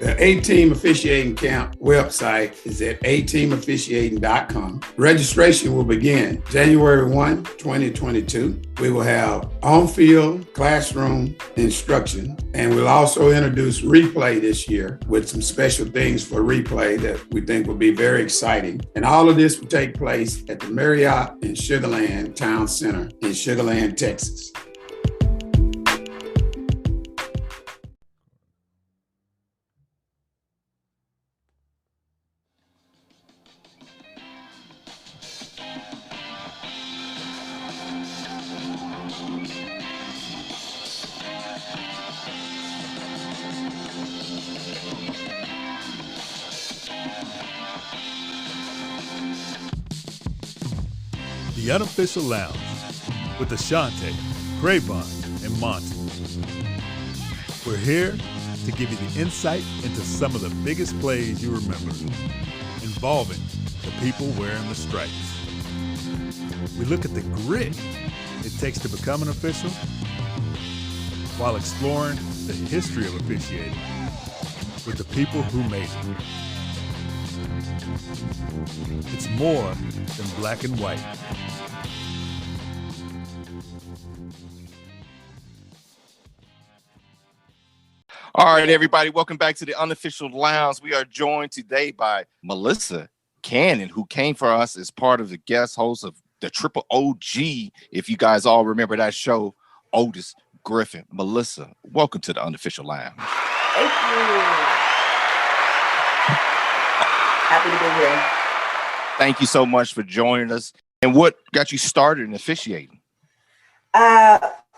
The A-Team Officiating Camp website is at ateamofficiating.com. Registration will begin January 1, 2022. We will have on-field classroom instruction, and we'll also introduce replay this year with some special things for replay that we think will be very exciting. And all of this will take place at the Marriott in Sugar Land Town Center in Sugar Land, Texas. The Unofficial Lounge with Ashante, Craybon, and Monty. We're here to give you the insight into some of the biggest plays you remember, involving the people wearing the stripes. We look at the grit it takes to become an official while exploring the history of officiating with the people who made it. It's more than black and white. All right, everybody, welcome back to the Unofficial Lounge. We are joined today by Melissa Cannon, who came for us as part of the guest host of the Triple OG. If you guys all remember that show, Otis Griffin. Melissa, welcome to the Unofficial Lounge. Thank you. Happy to be here. Thank you so much for joining us. And what got you started in officiating?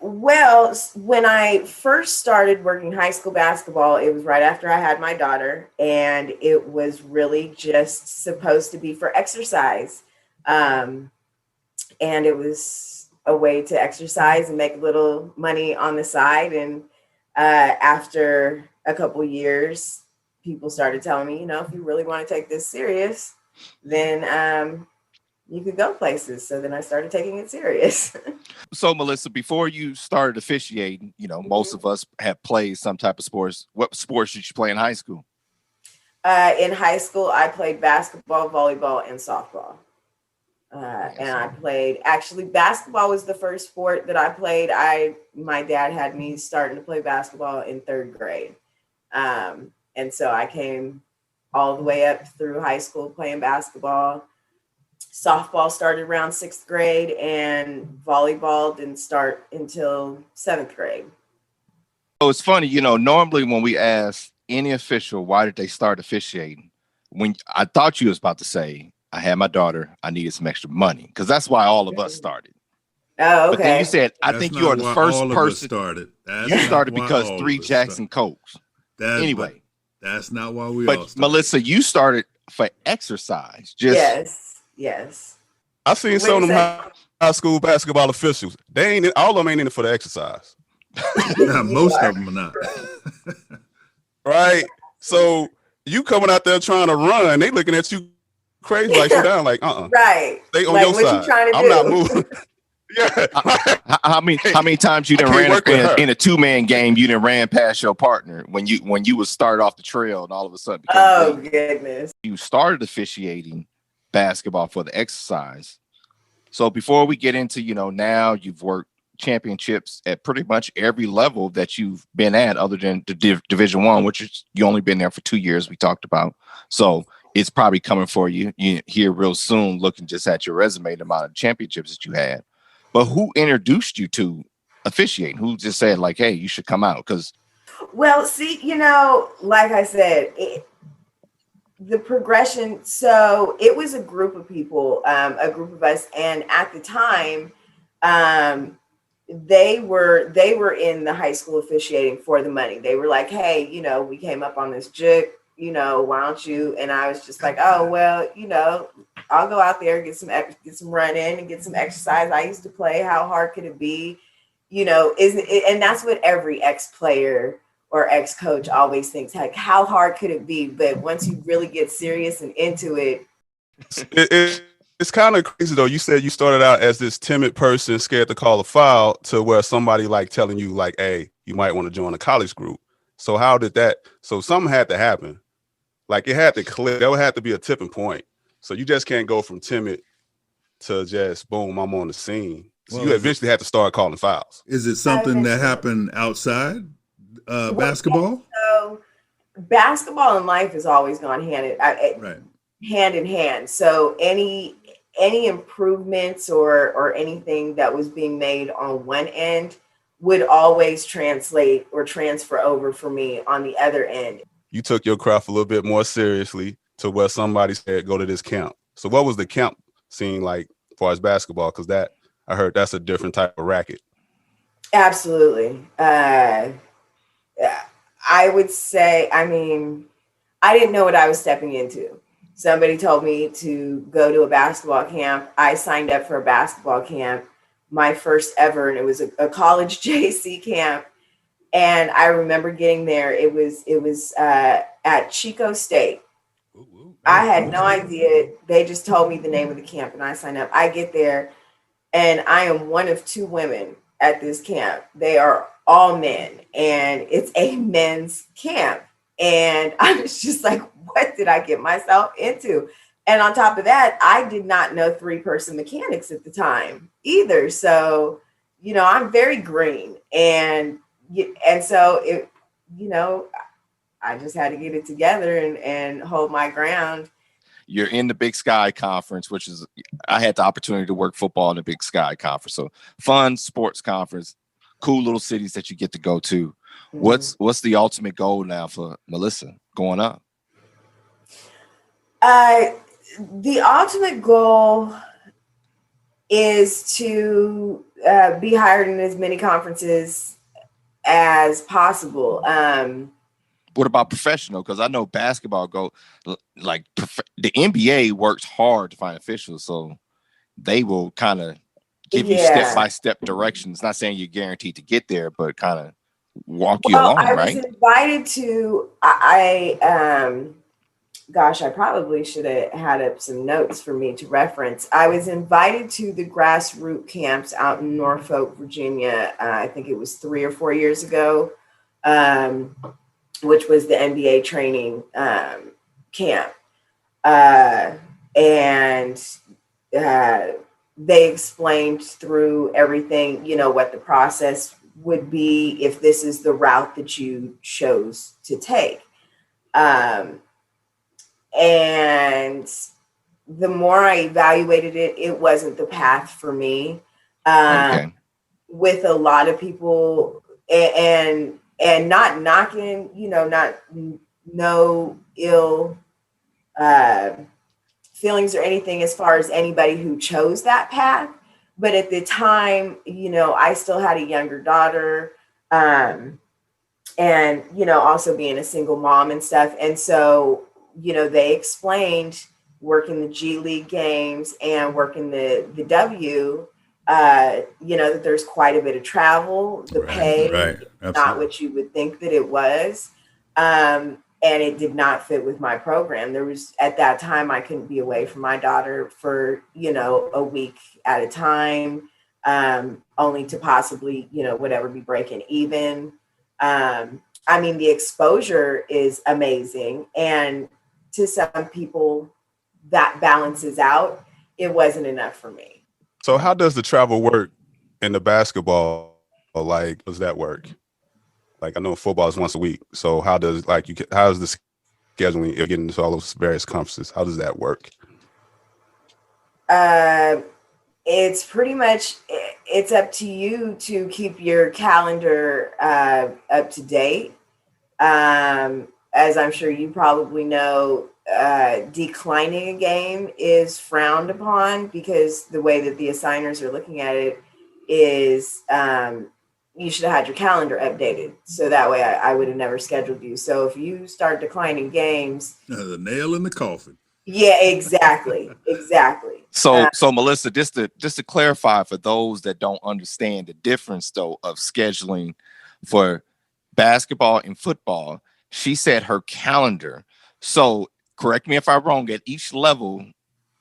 Well, when I first started working high school basketball, it was right after I had my daughter, and it was really just supposed to be for exercise. And it was a way to exercise and make a little money on the side. And after a couple years, people started telling me, if you really want to take this serious, then you could go places. So then I started taking it serious. So, Melissa, before you started officiating, most of us have played some type of sports. What sports did you play in high school? In high school, I played basketball, volleyball, and softball. And I played, actually, basketball was the first sport that I played. My dad had me starting to play basketball in third grade. And so I came all the way up through high school playing basketball. Softball started around sixth grade, and volleyball didn't start until seventh grade. Oh, it's funny, normally when we ask any official, why did they start officiating? When I thought you was about to say, I had my daughter, I needed some extra money, because that's why all of us started. Oh, okay. But then you said, I think you are the first person. You started because 3 Jackson Cokes. Anyway. That's not why we all started. But Melissa, you started for exercise. Yes. I seen some of them high school basketball officials. All of them ain't in it for the exercise. Most of them are not. Right? So you coming out there trying to run, they looking at you crazy like you down, like Right. They on like, your what side. You trying to I'm do? not moving. Yeah. How many times you done ran in a 2-man game? You done ran past your partner when you was started off the trail, and all of a sudden, goodness, you started officiating basketball for the exercise. So before we get into now you've worked championships at pretty much every level that you've been at, other than the Division I, which is you only been there for 2 years. We talked about, so it's probably coming for you here real soon. Looking just at your resume, the amount of championships that you had. But who introduced you to officiating? Who just said, like, hey, you should come out? Because, well, see, like I said, the progression. So it was a group of people, a group of us, and at the time, they were in the high school officiating for the money. They were like, hey, we came up on this jig. Why don't you? And I was just like, oh, well, I'll go out there, get some run in and get some exercise. I used to play. How hard could it be? Isn't it? And that's what every ex-player or ex-coach always thinks, like, how hard could it be? But once you really get serious and into it. It's kind of crazy, though. You said you started out as this timid person, scared to call a foul, to where somebody like telling you, like, hey, you might want to join a college group. So how did that? So something had to happen. Like it had to click. There would have to be a tipping point. So you just can't go from timid to just boom, I'm on the scene. So Well, you eventually had to start calling fouls. Is it something that happened outside basketball? So basketball and life has always gone hand in hand. So any improvements or anything that was being made on one end would always translate or transfer over for me on the other end. You took your craft a little bit more seriously to where somebody said, go to this camp. So what was the camp scene like as far as basketball? Because that, I heard that's a different type of racket. Absolutely. I would say, I mean, I didn't know what I was stepping into. Somebody told me to go to a basketball camp. I signed up for a basketball camp, my first ever, and it was a college JC camp. And I remember getting there. It was at Chico State. I had no idea. They just told me the name of the camp, and I signed up. I get there, and I am one of two women at this camp. They are all men, and it's a men's camp. And I was just like, what did I get myself into? And on top of that, I did not know 3-person mechanics at the time either. So, I'm very green. And so it, I just had to get it together and hold my ground. You're in the Big Sky Conference, which is, I had the opportunity to work football in the Big Sky Conference. So fun sports conference, cool little cities that you get to go to. Mm-hmm. What's the ultimate goal now for Melissa going up? The ultimate goal is to be hired in as many conferences as possible. What about professional? Because I know basketball the NBA works hard to find officials, so they will kind of give you step-by-step directions. Not saying you're guaranteed to get there, but kind of walk you along, right? I was invited to, gosh, I probably should have had up some notes for me to reference. I was invited to the grassroots camps out in Norfolk, Virginia. I think it was 3 or 4 years ago, which was the NBA training camp. And they explained through everything, what the process would be if this is the route that you chose to take. And the more I evaluated it, it wasn't the path for me. With a lot of people and not knocking, no ill feelings or anything as far as anybody who chose that path. But at the time, I still had a younger daughter, and, also being a single mom and stuff. And so, they explained working the G League games and working the W, that there's quite a bit of travel, the pay, not what you would think that it was. And it did not fit with my program. There was, at that time, I couldn't be away from my daughter for, a week at a time, only to possibly, be breaking even. The exposure is amazing. And to some people that balances out. It wasn't enough for me. So how does the travel work in the basketball? Like, does that work? Like, I know football is once a week. So how does how's the scheduling? You're getting into all those various conferences. How does that work? It's pretty much, it's up to you to keep your calendar up to date. As I'm sure you probably know, declining a game is frowned upon because the way that the assigners are looking at it is you should have had your calendar updated. So that way I would have never scheduled you. So if you start declining games. The nail in the coffin. Yeah, exactly. Exactly. So Melissa, just to clarify for those that don't understand the difference though of scheduling for basketball and football, she said her calendar. So correct me if I'm wrong, at each level,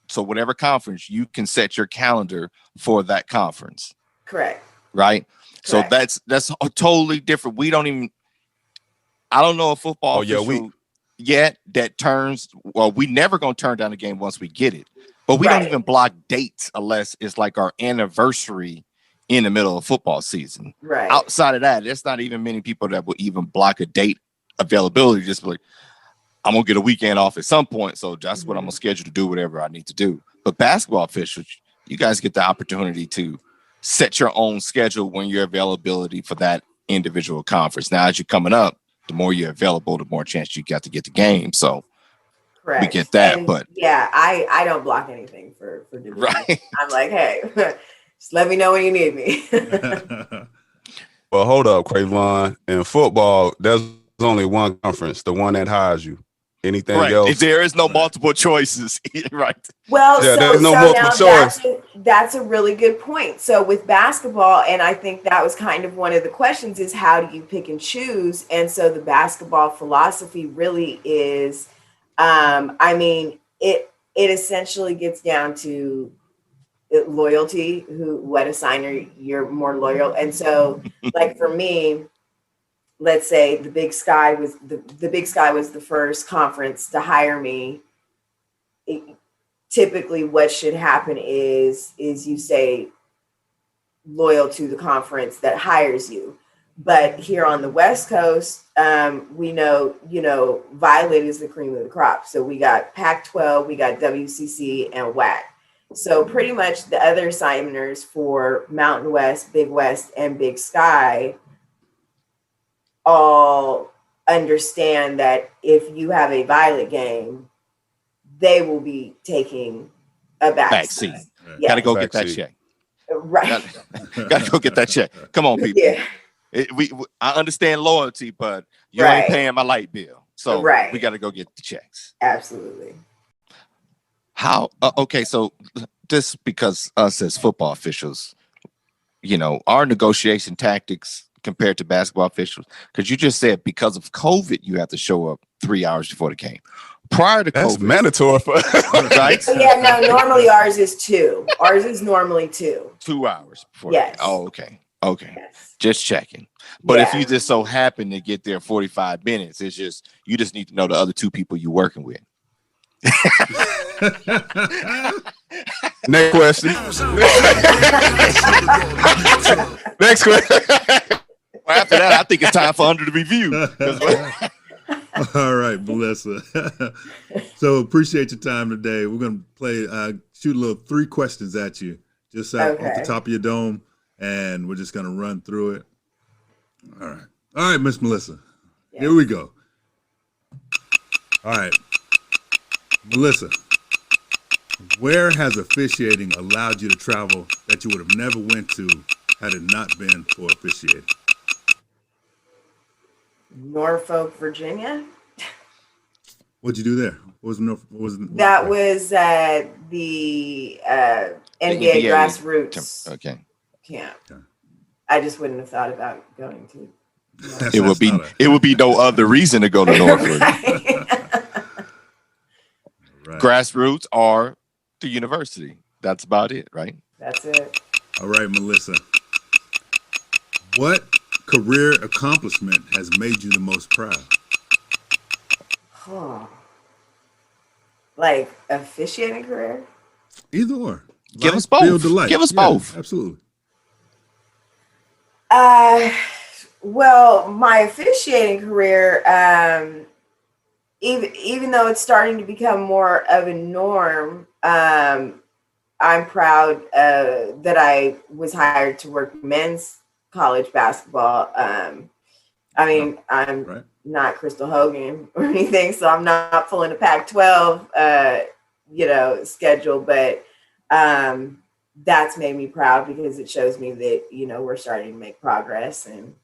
so whatever conference, you can set your calendar for that conference. Correct. Right? Correct. So that's a totally different. We don't even, I don't know a football Oh, yeah, official yet that turns. Well, we never gonna turn down a game once we get it, but we don't Right. even block dates unless it's like our anniversary in the middle of football season. Right. Outside of that, there's not even many people that will even block a date availability. Just like, I'm gonna get a weekend off at some point, so that's what I'm gonna schedule to do whatever I need to do. But basketball officials, you guys get the opportunity to set your own schedule when your availability for that individual conference. Now, as you're coming up, the more you're available, the more chance you got to get the game. So Correct. we get that. And but yeah, I don't block anything for division. right. I'm like, hey, just let me know when you need me. Well, hold up, Quavon. In football, there's only one conference, the one that hires you. Anything Right. else? If there is no multiple choices, right? Well, Yeah, so, there's no so multiple now choice. that's a really good point. So with basketball, and I think that was kind of one of the questions is how do you pick and choose? And so the basketball philosophy really is, I mean, it essentially gets down to loyalty, what assigner you're more loyal. And so like for me, let's say the Big Sky was the Big Sky was the first conference to hire me. Typically what should happen is you say loyal to the conference that hires you. But here on the West Coast, we know, Violet is the cream of the crop. So we got Pac-12, we got WCC and WAC. So pretty much the other assigners for Mountain West, Big West, and Big Sky all understand that if you have a Violet game, they will be taking a back seat. Right. Gotta go get that check. Right. Gotta go get that check. Come on, people. Yeah. I understand loyalty, but you ain't paying my light bill. So we gotta go get the checks. Absolutely. How okay, so just because us as football officials, our negotiation tactics compared to basketball officials, because you just said because of COVID, you have to show up 3 hours before the game. Prior to That's COVID, mandatory for right? Yeah, no, normally ours is 2. Ours is normally 2. 2 hours before. Yes. Oh, okay. Yes. Just checking. But if you just so happen to get there 45 minutes, you just need to know the other 2 people you're working with. Next question. Next question. Well, after that, I think it's time for under the review. All right, Melissa. So appreciate your time today. We're going to shoot a little 3 questions at you, just off the top of your dome, and we're just going to run through it. All right, Miss Melissa. Yeah. Here we go. All right, Melissa. Where has officiating allowed you to travel that you would have never went to had it not been for officiating? Norfolk, Virginia. What'd you do there? What was the NBA grassroots camp. Okay. I just wouldn't have thought about going to. It would be no other reason to go to Norfolk. Right. Grassroots or the university. That's about it, right? That's it. All right, Melissa. What career accomplishment has made you the most proud? Like officiating career? Either or. Give us both. Give us both. Absolutely. Well, my officiating career, even though it's starting to become more of a norm, I'm proud that I was hired to work men's college basketball. I'm not Crystal Hogan or anything, so I'm not pulling a Pac-12, schedule, but that's made me proud because it shows me that, we're starting to make progress. And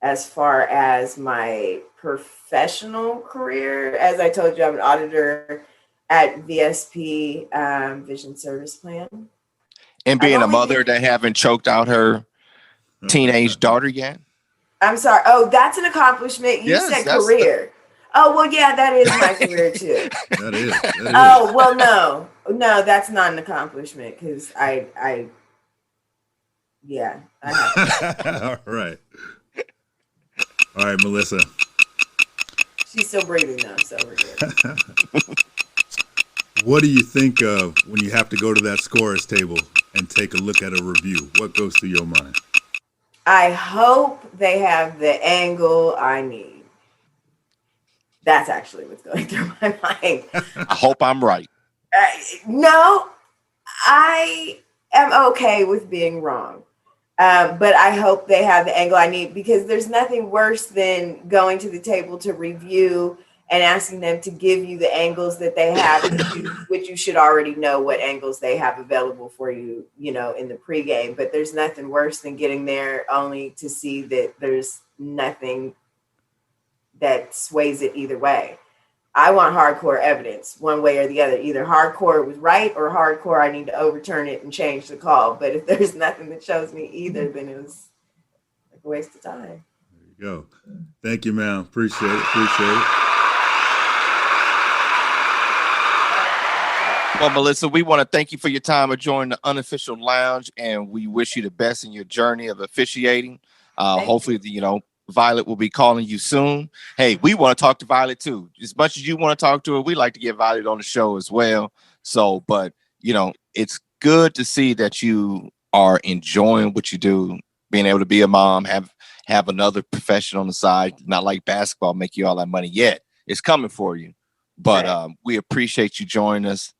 as far as my professional career, as I told you, I'm an auditor at VSP, Vision Service Plan. And being a mother that haven't choked out her teenage daughter yet? I'm sorry. Oh, that's an accomplishment. You said career. Oh, well, yeah, that is my career too. That is. Oh, well, no, that's not an accomplishment because Yeah, I have. All right. All right, Melissa. She's still breathing though, so we're good. What do you think of when you have to go to that scorer's table and take a look at a review? What goes through your mind? I hope they have the angle I need. That's actually what's going through my mind. I hope I'm right. No, I am okay with being wrong. But I hope they have the angle I need, because there's nothing worse than going to the table to review and asking them to give you the angles that they have, which you should already know what angles they have available for you, in the pregame. But there's nothing worse than getting there only to see that there's nothing that sways it either way. I want hardcore evidence one way or the other. Either hardcore was right or hardcore I need to overturn it and change the call. But if there's nothing that shows me either, then it was like a waste of time. There you go. Thank you, ma'am. Appreciate it. Well, Melissa, we want to thank you for your time of joining the Unofficial Lounge, and we wish you the best in your journey of officiating. Hopefully, Violet will be calling you soon. Hey, we want to talk to Violet too. As much as you want to talk to her, we like to get Violet on the show as well. So, but it's good to see that you are enjoying what you do, being able to be a mom, have another profession on the side, not like basketball make you all that money yet. It's coming for you. But we appreciate you joining us.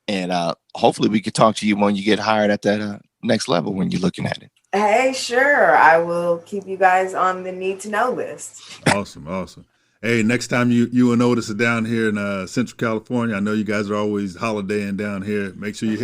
And hopefully we could talk to you when you get hired at that next level when you're looking at it. Hey, sure. I will keep you guys on the need to know list. Awesome. Hey, next time you and Otis are down here in Central California, I know you guys are always holidaying down here. Make sure you hit